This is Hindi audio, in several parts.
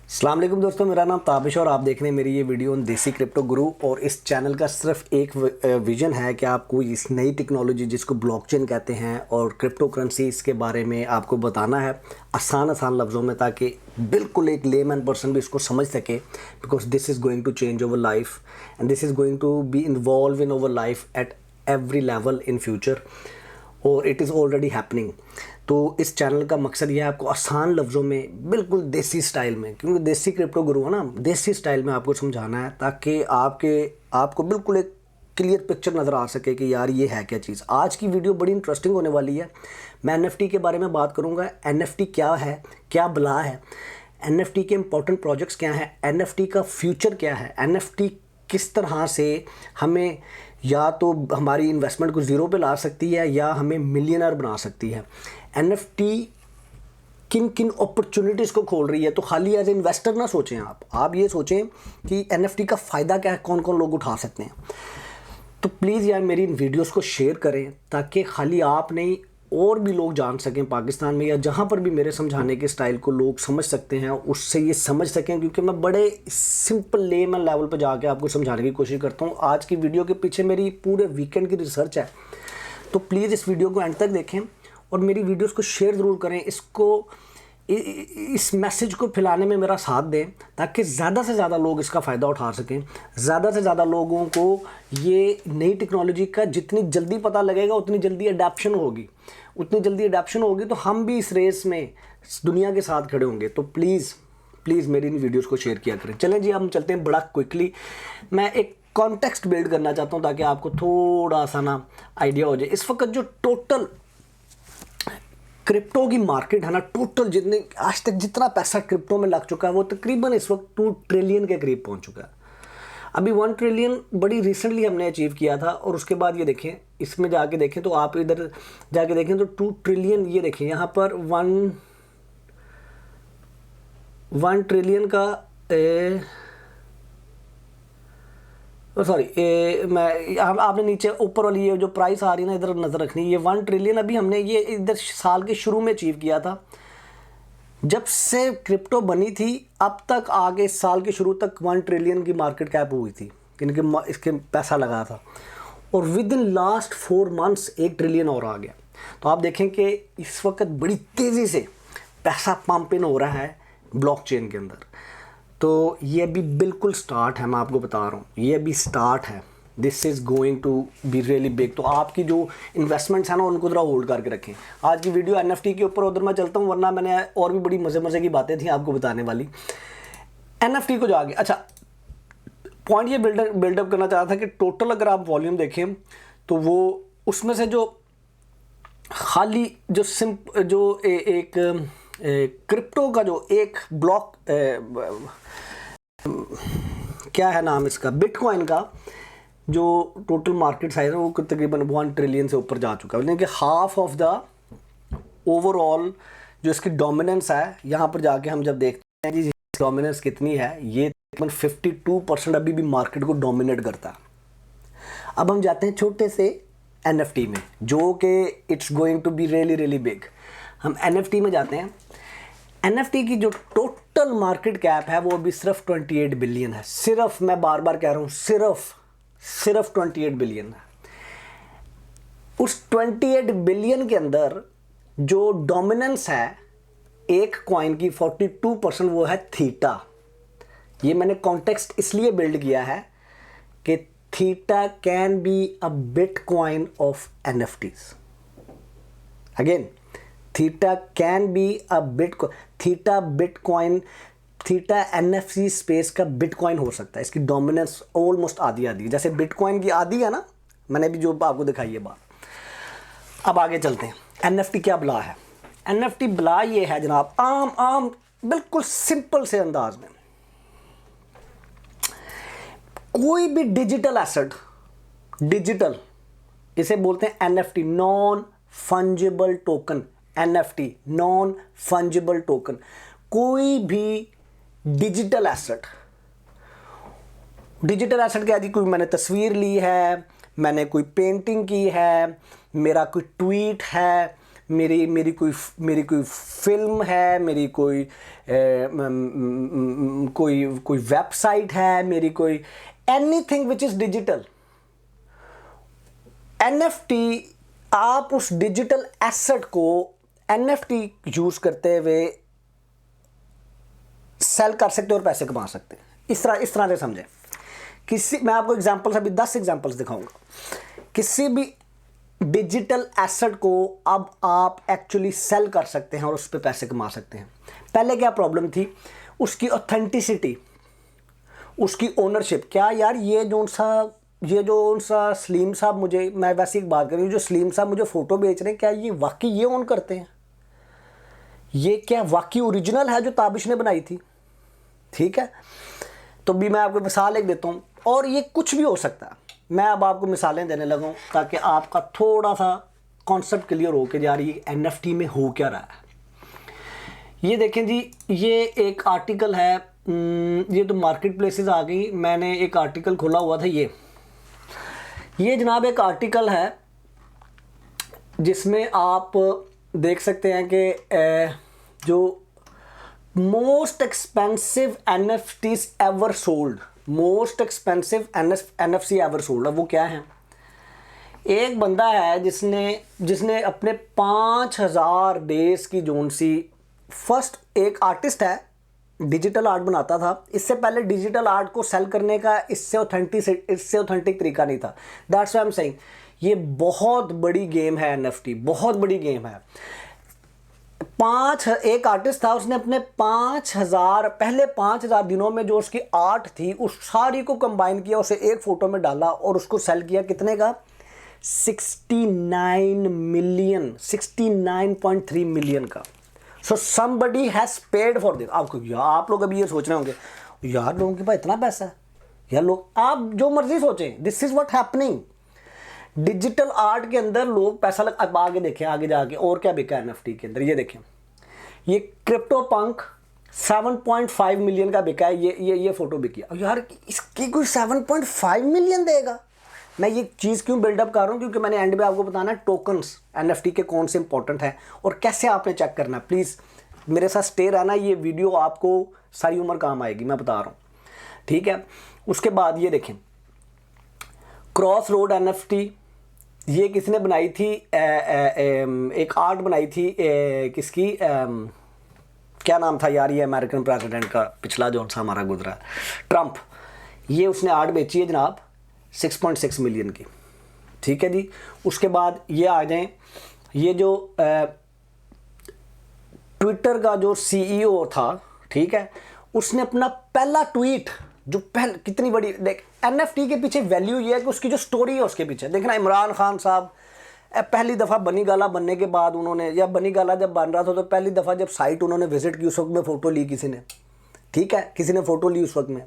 अस्सलाम वालेकुम दोस्तों, मेरा नाम ताबिश और आप देख रहे हैं मेरी ये वीडियो ऑन देसी क्रिप्टो गुरु। और इस चैनल का सिर्फ एक विजन है कि आपको इस नई टेक्नोलॉजी जिसको ब्लॉकचेन कहते हैं और क्रिप्टो करेंसी इसके बारे में आपको बताना है आसान लफ्ज़ों में, ताकि बिल्कुल एक लेमैन पर्सन भी इसको समझ सके। Because this is going to change over life and this is going to be involve in over life at every level in future, और इट इज़ ऑलरेडी हैपनिंग। तो इस चैनल का मकसद यह है आपको आसान लफ्ज़ों में बिल्कुल देसी स्टाइल में, क्योंकि देसी क्रिप्टो गुरु है ना, देसी स्टाइल में आपको समझाना है ताकि आपको बिल्कुल एक क्लियर पिक्चर नज़र आ सके कि यार ये है क्या चीज़। आज की वीडियो बड़ी इंटरेस्टिंग होने वाली है। मैं NFT के बारे में बात करूँगा। NFT क्या है, क्या बला है, NFT के इंपॉर्टेंट प्रोजेक्ट्स क्या हैं, NFT का फ्यूचर क्या है, NFT किस तरह से हमें या तो हमारी इन्वेस्टमेंट को ज़ीरो पे ला सकती है या हमें मिलियनर बना सकती है। NFT किन किन अपॉर्चुनिटीज़ को खोल रही है। तो खाली एज इन्वेस्टर ना सोचें आप ये सोचें कि NFT का फ़ायदा क्या है, कौन कौन लोग उठा सकते हैं। तो प्लीज़ यार मेरी इन वीडियोस को शेयर करें ताकि खाली आप नहीं और भी लोग जान सकें पाकिस्तान में, या जहाँ पर भी मेरे समझाने के स्टाइल को लोग समझ सकते हैं उससे ये समझ सकें, क्योंकि मैं बड़े सिंपल लेमन लेवल पर जाके आपको समझाने की कोशिश करता हूँ। आज की वीडियो के पीछे मेरी पूरे वीकेंड की रिसर्च है। तो प्लीज़ इस वीडियो को एंड तक देखें और मेरी वीडियोस को शेयर ज़रूर करें। इस मैसेज को फैलाने में मेरा साथ दें ताकि ज़्यादा से ज़्यादा लोग इसका फ़ायदा उठा सकें। ज़्यादा से ज़्यादा लोगों को ये नई टेक्नोलॉजी का जितनी जल्दी पता लगेगा उतनी जल्दी अडेप्शन होगी, तो हम भी इस रेस में दुनिया के साथ खड़े होंगे। तो प्लीज़ मेरी इन वीडियोज़ को शेयर किया करें। चलें जी, हम चलते हैं बड़ा क्विकली। मैं एक कॉन्टेक्स्ट बिल्ड करना चाहता हूँ ताकि आपको थोड़ा सा ना आइडिया हो जाए। इस वक्त जो टोटल क्रिप्टो की मार्केट है ना, टोटल जितने आज तक जितना पैसा क्रिप्टो में लग चुका है वो तकरीबन इस वक्त 2 ट्रिलियन के करीब पहुंच चुका है। अभी 1 ट्रिलियन बड़ी रिसेंटली हमने अचीव किया था, और उसके बाद ये देखें, इसमें जाके देखें तो आप इधर जाके देखें तो 2 ट्रिलियन, ये देखें यहाँ पर 1 ट्रिलियन का आपने नीचे ऊपर वाली ये जो प्राइस आ रही है ना, इधर नज़र रखनी। ये 1 ट्रिलियन अभी हमने ये इधर साल के शुरू में अचीव किया था। जब से क्रिप्टो बनी थी अब तक आगे साल के शुरू तक 1 ट्रिलियन की मार्केट कैप हुई थी, इनके इसके पैसा लगा था, और with in last 4 months 1 trillion और आ गया। तो आप देखें कि इस वक्त बड़ी तेज़ी से पैसा पंप इन हो रहा है ब्लॉकचेन के अंदर। तो ये अभी बिल्कुल स्टार्ट है, मैं आपको बता रहा हूँ, ये अभी स्टार्ट है। This is going to be really big. तो आपकी जो इन्वेस्टमेंट्स हैं ना उनको ज़रा होल्ड करके रखें। आज की वीडियो NFT के ऊपर उधर मैं चलता हूँ, वरना मैंने और भी बड़ी मज़े की बातें थी आपको बताने वाली। NFT को जाके अच्छा पॉइंट ये बिल्डअप करना चाह रहा था कि टोटल अगर आप वॉल्यूम देखें तो वो उसमें से जो खाली जो एक क्रिप्टो का जो एक ब्लॉक क्या है नाम इसका, बिटकॉइन का जो टोटल मार्केट साइज है वो तकरीबन 1 ट्रिलियन से ऊपर जा चुका है। यानी कि हाफ ऑफ द ओवरऑल जो इसकी डोमिनेंस है, यहाँ पर जाके हम जब देखते हैं जी डोमिनेंस कितनी है, ये तकरीबन 52% अभी भी मार्केट को डोमिनेट करता है। अब हम जाते हैं छोटे से NFT में, जो कि it's going to be really big. हम NFT में जाते हैं। NFT की जो टोटल मार्केट कैप है वो अभी सिर्फ 28 बिलियन है। सिर्फ, मैं बार बार कह रहा हूँ, सिर्फ 28 बिलियन है। उस 28 बिलियन के अंदर जो डोमिनेंस है एक कॉइन की 42%, वो है थीटा। ये मैंने कॉन्टेक्स्ट इसलिए बिल्ड किया है कि theta can be a bitcoin of NFTs। Again, theta can be a bitcoin, theta NFC space का बिटकॉइन हो सकता है। इसकी डोमिनेंस ऑलमोस्ट आधी जैसे बिटकॉइन की आधी है ना, मैंने भी जो आपको दिखाई है बात। अब आगे चलते हैं। NFT क्या बला है? NFT बला ये है जनाब, आम बिल्कुल सिंपल से अंदाज में, कोई भी डिजिटल एसेट, डिजिटल इसे बोलते हैं NFT, non fungible token. NFT non fungible token, कोई भी डिजिटल एसेट क्या जी, कोई मैंने तस्वीर ली है, मैंने कोई पेंटिंग की है, मेरा कोई ट्वीट है, मेरी कोई फिल्म है, मेरी कोई कोई वेबसाइट है, मेरी कोई anything which is digital. NFT, आप उस डिजिटल एसेट को NFT यूज़ करते हुए सेल कर सकते हो और पैसे कमा सकते हैं। इस तरह से समझें। मैं आपको एग्जांपल्स, अभी 10 एग्जांपल्स दिखाऊंगा। किसी भी डिजिटल एसेट को अब आप एक्चुअली सेल कर सकते हैं और उस पर पैसे कमा सकते हैं। पहले क्या प्रॉब्लम थी? उसकी ऑथेंटिसिटी, उसकी ओनरशिप। क्या यार ये जो सा सलीम साहब, मुझे, मैं वैसे एक बात करूँ, जो सलीम साहब मुझे फ़ोटो बेच रहे हैं, क्या ये वाकई ये ओन करते हैं? ये क्या वाकई ओरिजिनल है जो ताबिश ने बनाई थी? ठीक है, तो भी मैं आपको मिसाल एक देता हूँ, और ये कुछ भी हो सकता है। मैं अब आपको मिसालें देने लगा हूँ ताकि आपका थोड़ा सा कॉन्सेप्ट क्लियर हो के जा रही है NFT में हो क्या रहा है। ये देखें जी, ये एक आर्टिकल है, ये तो मार्केट प्लेसेस आ गई। मैंने एक आर्टिकल खोला हुआ था, ये जनाब एक आर्टिकल है जिसमें आप देख सकते हैं कि जो most expensive NFTs ever sold, most expensive NFC ever sold. अब वो क्या है? एक बंदा है जिसने अपने 5000 डेज की जोन सी, फर्स्ट एक आर्टिस्ट है, डिजिटल आर्ट बनाता था। इससे पहले डिजिटल आर्ट को सेल करने का इससे ऑथेंटिक तरीका नहीं था। That's why I am saying ये बहुत बड़ी गेम है। NFT बहुत बड़ी गेम है। एक आर्टिस्ट था, उसने अपने 5000 दिनों में जो उसकी आर्ट थी उस सारी को कंबाइन किया, उसे एक फ़ोटो में डाला और उसको सेल किया। कितने का? 69.3 मिलियन का। So somebody has paid for this. आप लोग अभी ये सोच रहे होंगे, यार लोगों के पास इतना पैसा है, यार लोग, आप जो मर्जी सोचें, this is what happening. Digital art के अंदर लोग पैसा अब आगे देखें, आगे जाके और क्या बिका NFT के अंदर। ये देखें, ये क्रिप्टो पंक 7.5 मिलियन का बिका है। ये फोटो बिकी है। यार इसकी कोई 7.5 मिलियन देगा? मैं ये चीज़ क्यों बिल्डअप कर रहा हूँ? क्योंकि मैंने एंड में आपको बताना है टोकन्स NFT के कौन से इंपॉर्टेंट हैं और कैसे आपने चेक करना है। प्लीज़ मेरे साथ स्टे रहना, ये वीडियो आपको सारी उम्र काम आएगी, मैं बता रहा हूँ। ठीक है, उसके बाद ये देखें, क्रॉस रोड NFT, ये किसने बनाई थी? एक आर्ट बनाई थी, किसकी, क्या नाम था यार, ये अमेरिकन प्रेसिडेंट का पिछला जो सा हमारा गुजरा, ट्रंप। ये उसने आर्ट बेची है जनाब 6.6 मिलियन की। ठीक है जी। उसके बाद ये आ जाएं, ये जो ट्विटर का जो CEO था, ठीक है, उसने अपना पहला ट्वीट, जो कितनी बड़ी, देख NFT के पीछे वैल्यू ये है कि उसकी जो स्टोरी है उसके पीछे देखना। इमरान खान साहब पहली दफ़ा बनी गाला बनने के बाद उन्होंने, या बनी गाला जब बन रहा था तो पहली दफ़ा जब साइट उन्होंने विजिट की उस वक्त में फ़ोटो ली किसी ने, ठीक है, किसी ने फ़ोटो ली उस वक्त में।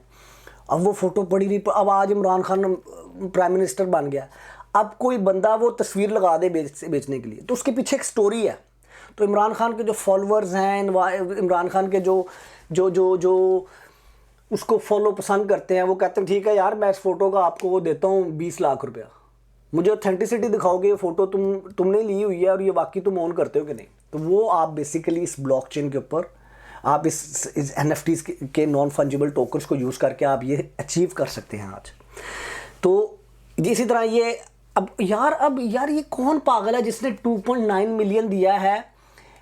अब वो फ़ोटो पड़ी रही, अब आज इमरान खान प्राइम मिनिस्टर बन गया, अब कोई बंदा वो तस्वीर लगा दे बेचने के लिए, तो उसके पीछे एक स्टोरी है। तो इमरान खान के जो फॉलोअर्स हैं, इमरान खान के जो उसको फॉलो पसंद करते हैं, वो कहते हैं ठीक है यार, मैं इस फ़ोटो का आपको वो देता हूँ 20 लाख रुपया, मुझे ऑथेंटिसिटी दिखाओगे, ये फ़ोटो तुमने ली हुई है और ये वाकई तुम ओन करते हो कि नहीं। तो वो आप बेसिकली इस ब्लॉकचेन के ऊपर आप इस NFTs के नॉन फंजिबल टोकन्स को यूज़ करके आप ये अचीव कर सकते हैं आज। तो इसी तरह ये अब यार ये कौन पागल है जिसने 2.9 मिलियन दिया है?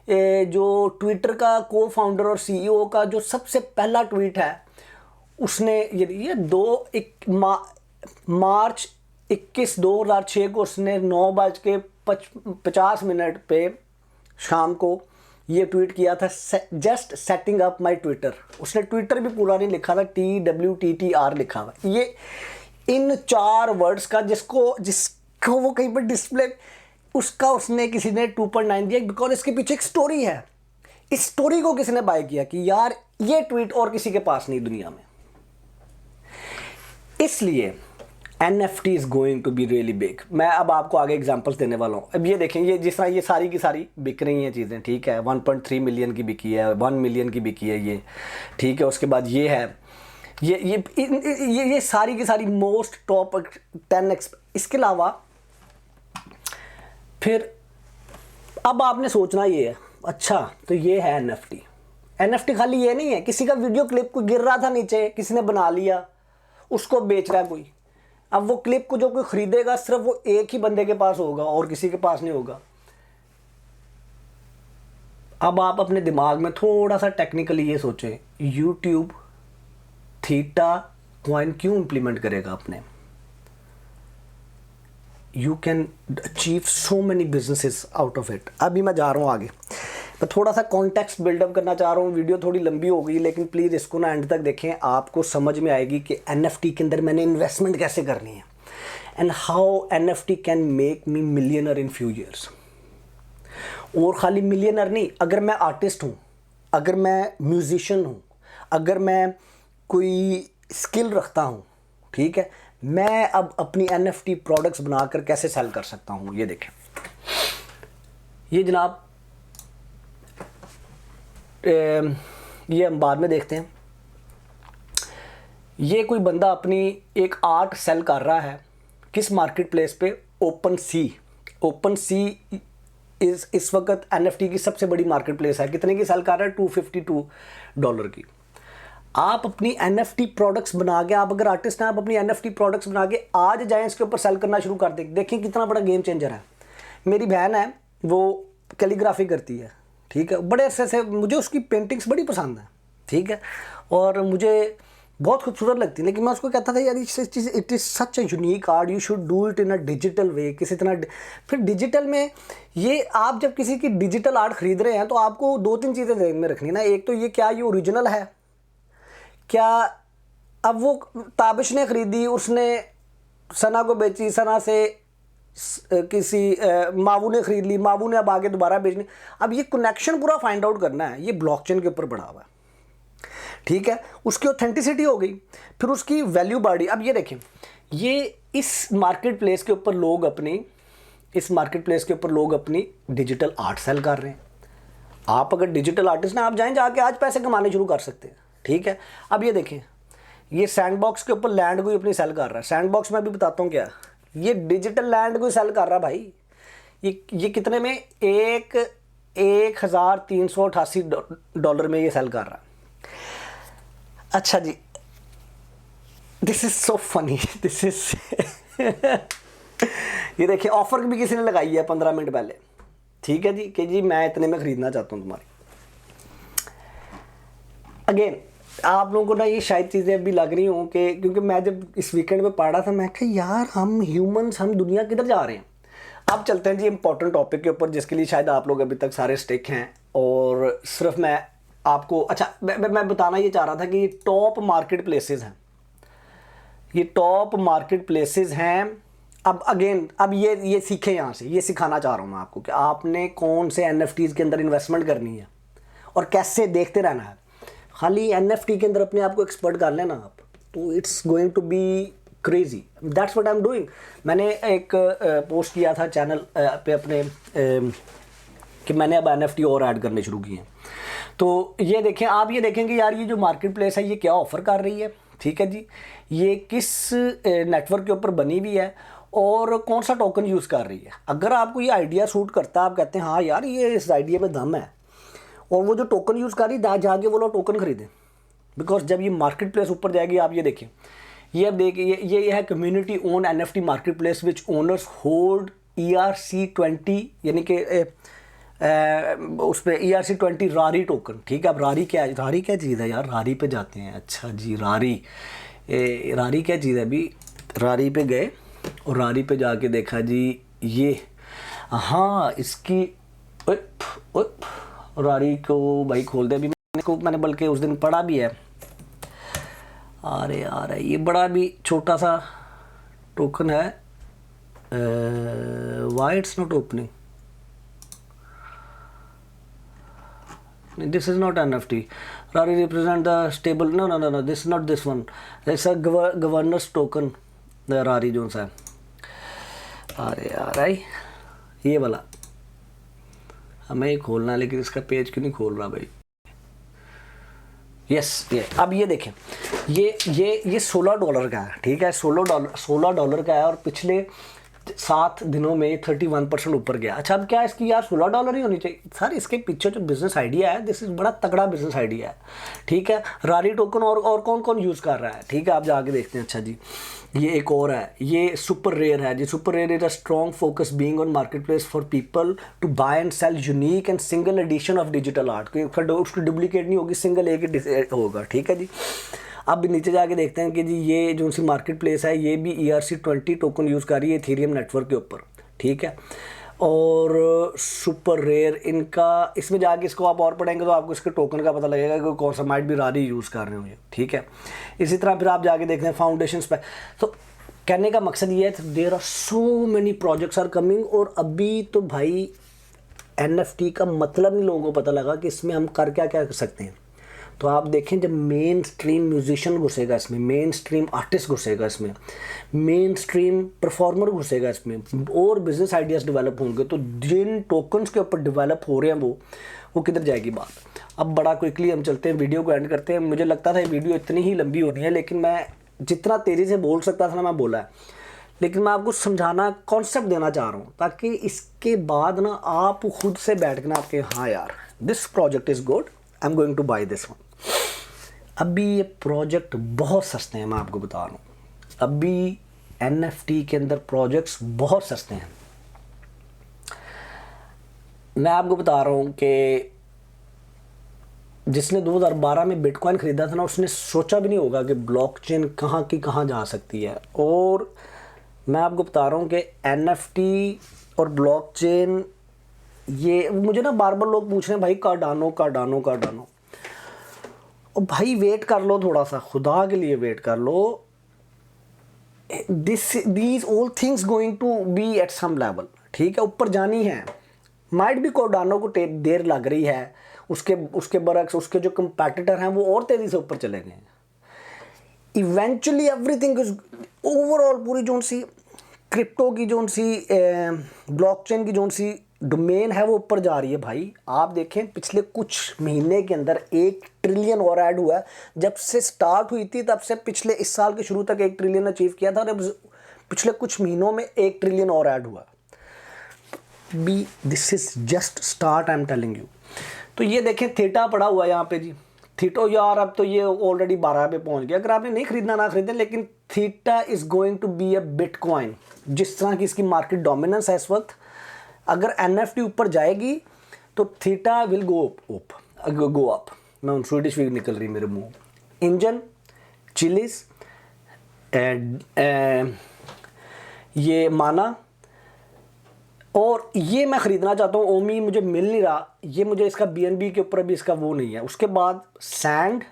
जो ट्विटर का को फाउंडर और CEO का जो सबसे पहला ट्वीट है, उसने ये मार्च 21, 2006 को उसने 9:50 पे शाम को ये ट्वीट किया था, just setting up my Twitter. उसने ट्विटर भी पूरा नहीं लिखा था, TWTTR लिखा हुआ। ये इन 4 वर्ड्स का जिसको वो कहीं पर डिस्प्ले, उसका उसने किसी ने 2.9 दिया, बिकॉज इसके पीछे एक स्टोरी है। इस स्टोरी को किसी ने बाय किया कि यार ये ट्वीट और किसी के पास नहीं दुनिया में। इसलिए NFT is going to be really big. मैं अब आपको आगे एग्जांपल्स देने वाला हूँ। अब ये देखें, ये जिस तरह ये सारी की सारी बिक रही हैं चीज़ें, ठीक है, 1.3 मिलियन की बिकी है, 1 मिलियन की बिकी है ये, ठीक है। उसके बाद ये है, ये सारी की सारी मोस्ट टॉप 10। इसके अलावा फिर अब आपने सोचना ये है, अच्छा तो ये है एनएफटी। एनएफटी खाली ये नहीं है, किसी का वीडियो क्लिप को गिर रहा था नीचे, किसी ने बना लिया, उसको बेच रहा है कोई। अब वो क्लिप को जो कोई खरीदेगा सिर्फ वो एक ही बंदे के पास होगा और किसी के पास नहीं होगा। अब आप अपने दिमाग में थोड़ा सा टेक्निकली ये सोचें, यूट्यूब थीटा कॉइन क्यों इंप्लीमेंट करेगा अपने? You can achieve so many businesses out of it. अभी मैं जा रहा हूँ आगे, मैं थोड़ा सा कॉन्टेक्स्ट बिल्डअप करना चाह रहा हूँ। वीडियो थोड़ी लंबी हो गई, लेकिन प्लीज़ इसको ना एंड तक देखें, आपको समझ में आएगी कि एनएफटी के अंदर मैंने इन्वेस्टमेंट कैसे करनी है and how NFT can make me millionaire in few years. और खाली मिलियनर नहीं, अगर मैं आर्टिस्ट हूँ, अगर मैं म्यूजिशियन हूँ, अगर मैं कोई स्किल रखता हूँ, ठीक है, मैं अब अपनी एनएफटी प्रोडक्ट्स बनाकर कैसे सेल कर सकता हूँ। ये देखें, ये जनाब, ये हम बाद में देखते हैं। ये कोई बंदा अपनी एक आर्ट सेल कर रहा है किस मार्केट प्लेस पे? ओपन सी। ओपन सी इस वक्त एनएफटी की सबसे बड़ी मार्केट प्लेस है। कितने की सेल कर रहा है? $252 की। आप अपनी एनएफटी प्रोडक्ट्स बना के, आप अगर आर्टिस्ट हैं, आप अपनी एनएफटी प्रोडक्ट्स बना के आज जाएं इसके ऊपर सेल करना शुरू कर दें। देखिए कितना बड़ा गेम चेंजर है। मेरी बहन है, वो कैलीग्राफी करती है, ठीक है, बड़े अरसे से मुझे उसकी पेंटिंग्स बड़ी पसंद है, ठीक है, और मुझे बहुत खूबसूरत लगती है। लेकिन मैं उसको कहता था यार इस चीज़, it is such a unique art, you should do it in a digital way, किसी तरह। फिर डिजिटल में ये आप जब किसी की डिजिटल आर्ट खरीद रहे हैं तो आपको दो तीन चीज़ें ध्यान में रखनी ना। एक तो ये, क्या ये ओरिजिनल है, क्या अब वो ताबिश ने ख़रीदी, उसने सना को बेची, सना से किसी मावू ने ख़रीद ली, मावू ने अब आगे दोबारा बेचनी। अब ये कनेक्शन पूरा फाइंड आउट करना है, ये ब्लॉकचेन के ऊपर बढ़ा हुआ है, ठीक है। उसकी ऑथेंटिसिटी हो गई, फिर उसकी वैल्यू बढ़ी। अब ये देखें, ये इस मार्केट प्लेस के ऊपर लोग अपनी, इस मार्केट प्लेस के ऊपर लोग अपनी डिजिटल आर्ट सेल कर रहे हैं। आप अगर डिजिटल आर्टिस्ट ना, आप जाएं जाके आज पैसे कमाने शुरू कर सकते हैं, ठीक है। अब ये देखें, ये सैंडबॉक्स के ऊपर लैंड कोई अपनी सेल कर रहा है। सैंडबॉक्स में भी बताता हूँ क्या, ये डिजिटल लैंड कोई सेल कर रहा है भाई। ये कितने में? $1,388 में ये सेल कर रहा है। अच्छा जी, this is so funny, this is ये देखिए, ऑफर भी किसी ने लगाई है 15 मिनट पहले, ठीक है जी, कि जी मैं इतने में खरीदना चाहता हूँ तुम्हारी। अगेन आप लोगों को ना ये शायद चीज़ें अभी लग रही हों कि, क्योंकि मैं जब इस वीकेंड में पढ़ा था, मैं कहा यार हम ह्यूमंस, हम दुनिया किधर जा रहे हैं। अब चलते हैं जी इंपॉर्टेंट टॉपिक के ऊपर, जिसके लिए शायद आप लोग अभी तक सारे स्टिक हैं। और सिर्फ मैं आपको, अच्छा मैं बताना ये चाह रहा था कि ये टॉप मार्केट प्लेसेस हैं, ये टॉप मार्केट प्लेसेस हैं। अब अगेन, अब ये सीखें यहाँ से, ये सिखाना चाह रहा हूँ मैं आपको कि आपने कौन से एनएफटीज़ के अंदर इन्वेस्टमेंट करनी है और कैसे देखते रहना है। खाली एनएफटी के अंदर अपने आप को एक्सपर्ट कर लेना आप, तो it's going to be crazy. That's what I am doing. मैंने एक पोस्ट किया था चैनल पे अपने कि मैंने अब एनएफटी और ऐड करने शुरू किए हैं। तो ये देखें, आप ये देखेंगे यार ये जो मार्केट प्लेस है ये क्या ऑफ़र कर रही है, ठीक है जी, ये किस नेटवर्क के ऊपर बनी हुई है और कौन सा टोकन यूज़ कर रही है। अगर आपको ये आइडिया सूट करता है, आप कहते हैं हाँ यार ये इस आइडिया में दम है, और वो जो टोकन यूज़ कर रही है जाके वो लोग टोकन खरीदें। बिकॉज जब ये मार्केट प्लेस ऊपर जाएगी, आप ये देखें, ये अब देखिए, ये है community own NFT market place which owners hold ERC20, यानी कि उस पर ERC20 रारी टोकन, ठीक है। अब रारी क्या है? रारी क्या चीज़ है यार? रारी पे जाते हैं। अच्छा जी, रारी रारी क्या चीज़ है? अभी रारी पे गए और रारी पे जाके देखा जी ये, हाँ इसकी रारी को भाई खोल दे। अभी मैंने बल्कि उस दिन पढ़ा भी है। अरे यार ये बड़ा भी छोटा सा टोकन है, why it's not opening, this is not NFT. Rari represent the stable, no, this is not this one, it's a governance token, the Rari zone सा है। अरे यार आई ये वाला हमें खोलना है, लेकिन इसका पेज क्यों नहीं खोल रहा भाई। यस, ये अब ये देखें, ये $16 का है, ठीक है, $16 का है, और पिछले 7 दिनों में 31% ऊपर गया। अच्छा, अब क्या इसकी यार $16 ही होनी चाहिए सर? इसके पीछे जो बिजनेस आइडिया है, दिस इज बड़ा तगड़ा बिजनेस आइडिया है, ठीक है। रारी टोकन और कौन कौन यूज़ कर रहा है, ठीक है, आप जाके देखते हैं। अच्छा जी, ये एक और है, ये सुपर रेयर है जी। Super rare is a strong focus being on market place for people to buy and sell unique and single edition of digital art. उसकी डुप्लीकेट नहीं होगी, सिंगल एक ही होगा, ठीक है जी। अब नीचे जाके देखते हैं कि जी ये जो सी मार्केट प्लेस है, ये भी ERC20 टोकन यूज़ कर रही है इथेरियम नेटवर्क के ऊपर, ठीक है। और सुपर रेयर इनका, इसमें जाके इसको आप और पढ़ेंगे तो आपको इसके टोकन का पता लगेगा कि कौन सा माइट भी रारी यूज़ कर रहे हो, ठीक है। इसी तरह फिर आप जाके देखते हैं फाउंडेशन पे। तो कहने का मकसद ये है, there are so many projects are coming. और अभी तो भाई NFT का मतलब नहीं लोगों को पता लगा कि इसमें हम कर क्या क्या कर सकते हैं। तो आप देखें, जब मेन स्ट्रीम म्यूजिशियन घुसेगा इसमें, मेन स्ट्रीम आर्टिस्ट घुसेगा इसमें, मेन स्ट्रीम परफॉर्मर घुसेगा इसमें, और बिजनेस आइडियाज़ डेवलप होंगे, तो जिन टोकन्स के ऊपर डेवलप हो रहे हैं वो किधर जाएगी बात। अब बड़ा क्विकली हम चलते हैं, वीडियो को एंड करते हैं। मुझे लगता था ये वीडियो इतनी ही लंबी होनी है, लेकिन मैं जितना तेज़ी से बोल सकता था ना, मैं बोला है। लेकिन मैं आपको समझाना, कॉन्सेप्ट देना चाह रहा हूँ, ताकि इसके बाद ना आप खुद से बैठ के ना आपके, हाँ यार this project is good, I am going two by this one. अभी ये प्रोजेक्ट बहुत सस्ते हैं, मैं आपको बता रहा हूँ। अभी NFT के अंदर प्रोजेक्ट्स बहुत सस्ते हैं। मैं आपको बता रहा हूँ कि जिसने 2012 में बिटकॉइन ख़रीदा था ना, उसने सोचा भी नहीं होगा कि ब्लॉकचेन कहाँ की कहाँ जा सकती है। और मैं आपको बता रहा हूँ कि NFT और ब्लॉकचेन, ये मुझे ना बार बार लोग पूछ रहे हैं भाई कार्डानो कार्डानो कार्डानो। और भाई वेट कर लो थोड़ा सा, खुदा के लिए वेट कर लो। These all things going to be at some level, ठीक है, ऊपर जानी है। माइट भी कार्डानो को देर लग रही है, उसके बरक्स उसके जो कंपैटिटर हैं वो और तेज़ी से ऊपर चले गए। इवेंचुअली एवरीथिंग इज ओवरऑल, पूरी जो सी क्रिप्टो की जो सी ब्लॉकचेन की जो सी डोमेन है वो ऊपर जा रही है भाई। आप देखें पिछले कुछ महीने के अंदर 1 ट्रिलियन और ऐड हुआ है। जब से स्टार्ट हुई थी तब से पिछले इस साल के शुरू तक 1 ट्रिलियन अचीव किया था, और पिछले कुछ महीनों में 1 ट्रिलियन और ऐड हुआ। Be this is just start, I am telling you. तो ये देखें थीटा पड़ा हुआ है यहाँ पे जी। थीटो यार अब तो ये ऑलरेडी 12 पे पहुंच गया। अगर आपने नहीं खरीदना ना खरीदें, लेकिन Theta is going to be a bitcoin. जिस तरह की इसकी मार्केट डोमिनेंस है इस वक्त, अगर NFT ऊपर जाएगी तो थीटा विल गो अप। मैं स्वीडिश भी निकल रही मेरे मुंह। इंजन, चिलीज, ये माना, और ये मैं ख़रीदना चाहता हूँ। ओमी मुझे मिल नहीं रहा, ये मुझे इसका BNB के ऊपर भी इसका वो नहीं है। उसके बाद सैंड,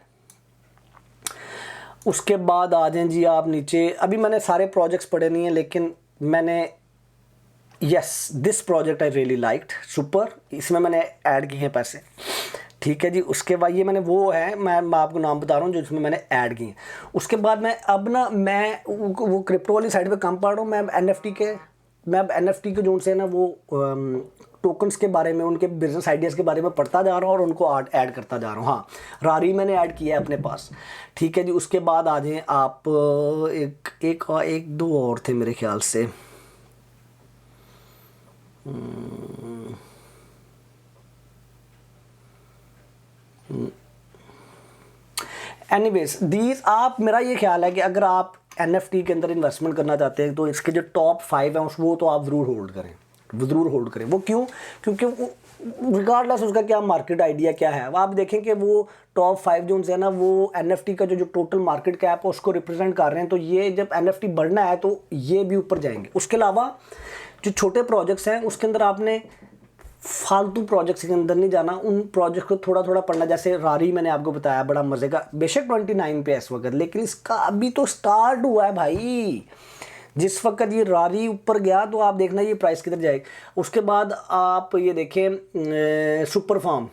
उसके बाद आ जाएं जी आप नीचे। अभी मैंने सारे प्रोजेक्ट्स पढ़े नहीं हैं, लेकिन मैंने yes this project I really liked super, इसमें मैंने ऐड किए हैं पैसे, ठीक है जी। उसके बाद ये मैंने वो है, मैं आपको नाम बता रहा हूँ जो इसमें मैंने ऐड किए हैं। उसके बाद मैं अब ना मैं वो क्रिप्टो वाली साइड पे कम पढ़ रहा हूँ। मैं अब NFT के जो से ना वो टोकन्स के बारे में, उनके बिजनेस आइडियाज़ के बारे में पढ़ता जा रहा हूँ और उनको ऐड करता जा रहा हूँ। हाँ, रारी मैंने ऐड किया है अपने पास, ठीक है जी। उसके बाद आ जाएँ आप, एक दो और थे मेरे ख्याल से। एनीवेज दीज, आप, मेरा ये ख्याल है कि अगर आप NFT के अंदर इन्वेस्टमेंट करना चाहते हैं तो इसके जो टॉप 5 हैं वो तो आप ज़रूर होल्ड करें। वो क्यों? क्योंकि वो रिगार्डलेस उसका क्या मार्केट आइडिया क्या है, आप देखें कि वो टॉप 5 जो है ना, वो NFT का जो टोटल मार्केट कैप है उसको रिप्रेजेंट कर रहे हैं। तो ये जब NFT बढ़ना है तो ये भी ऊपर जाएंगे। उसके अलावा जो छोटे प्रोजेक्ट्स हैं उसके अंदर आपने फालतू प्रोजेक्ट्स के अंदर नहीं जाना, उन प्रोजेक्ट को थोड़ा थोड़ा पढ़ना। जैसे रारी मैंने आपको बताया, बड़ा मज़े का, बेशक 29 पे इस वक्त, लेकिन इसका अभी तो स्टार्ट हुआ है भाई। जिस वक्त ये रारी ऊपर गया तो आप देखना ये प्राइस किधर जाएगी। उसके बाद आप ये देखें सुपर फार्म,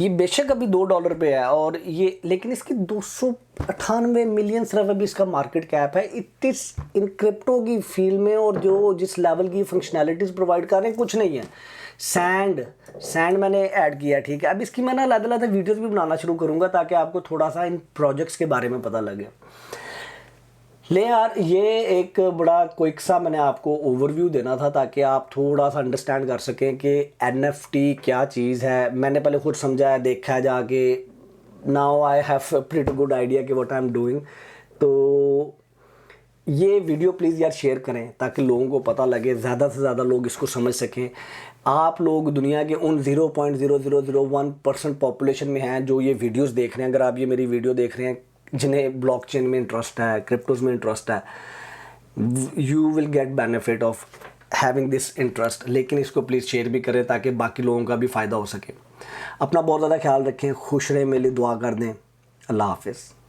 ये बेशक अभी $2 पे है और ये, लेकिन इसकी 298 मिलियन सिर्फ अभी इसका मार्केट कैप है। इट इज इन क्रिप्टो की फील्ड में, और जो जिस लेवल की फंक्शनैलिटीज़ प्रोवाइड कर रहे हैं कुछ नहीं है। सैंड मैंने ऐड किया, ठीक है। अब इसकी मैं ना अलग-अलग वीडियोस भी बनाना शुरू करूँगा ताकि आपको थोड़ा सा इन प्रोजेक्ट्स के बारे में पता लगे। ले यार, ये एक बड़ा क्विक सा मैंने आपको ओवरव्यू देना था ताकि आप थोड़ा सा अंडरस्टैंड कर सकें कि एनएफटी क्या चीज़ है। मैंने पहले खुद समझा है, देखा है जाके, now I have pretty good idea कि व्हाट आई एम डूइंग। तो ये वीडियो प्लीज़ यार शेयर करें ताकि लोगों को पता लगे, ज़्यादा से ज़्यादा लोग इसको समझ सकें। आप लोग दुनिया के उन 0.0001% पॉपुलेशन में हैं जो ये वीडियोस देख रहे हैं। अगर आप ये मेरी वीडियो देख रहे हैं जिन्हें ब्लॉकचेन में इंटरेस्ट है, क्रिप्टोज़ में इंटरेस्ट है, you will get benefit of having this interest. लेकिन इसको प्लीज़ शेयर भी करें ताकि बाकी लोगों का भी फ़ायदा हो सके। अपना बहुत ज़्यादा ख्याल रखें, खुश रहें, मेरे लिए दुआ कर दें। अल्लाह हाफिज़।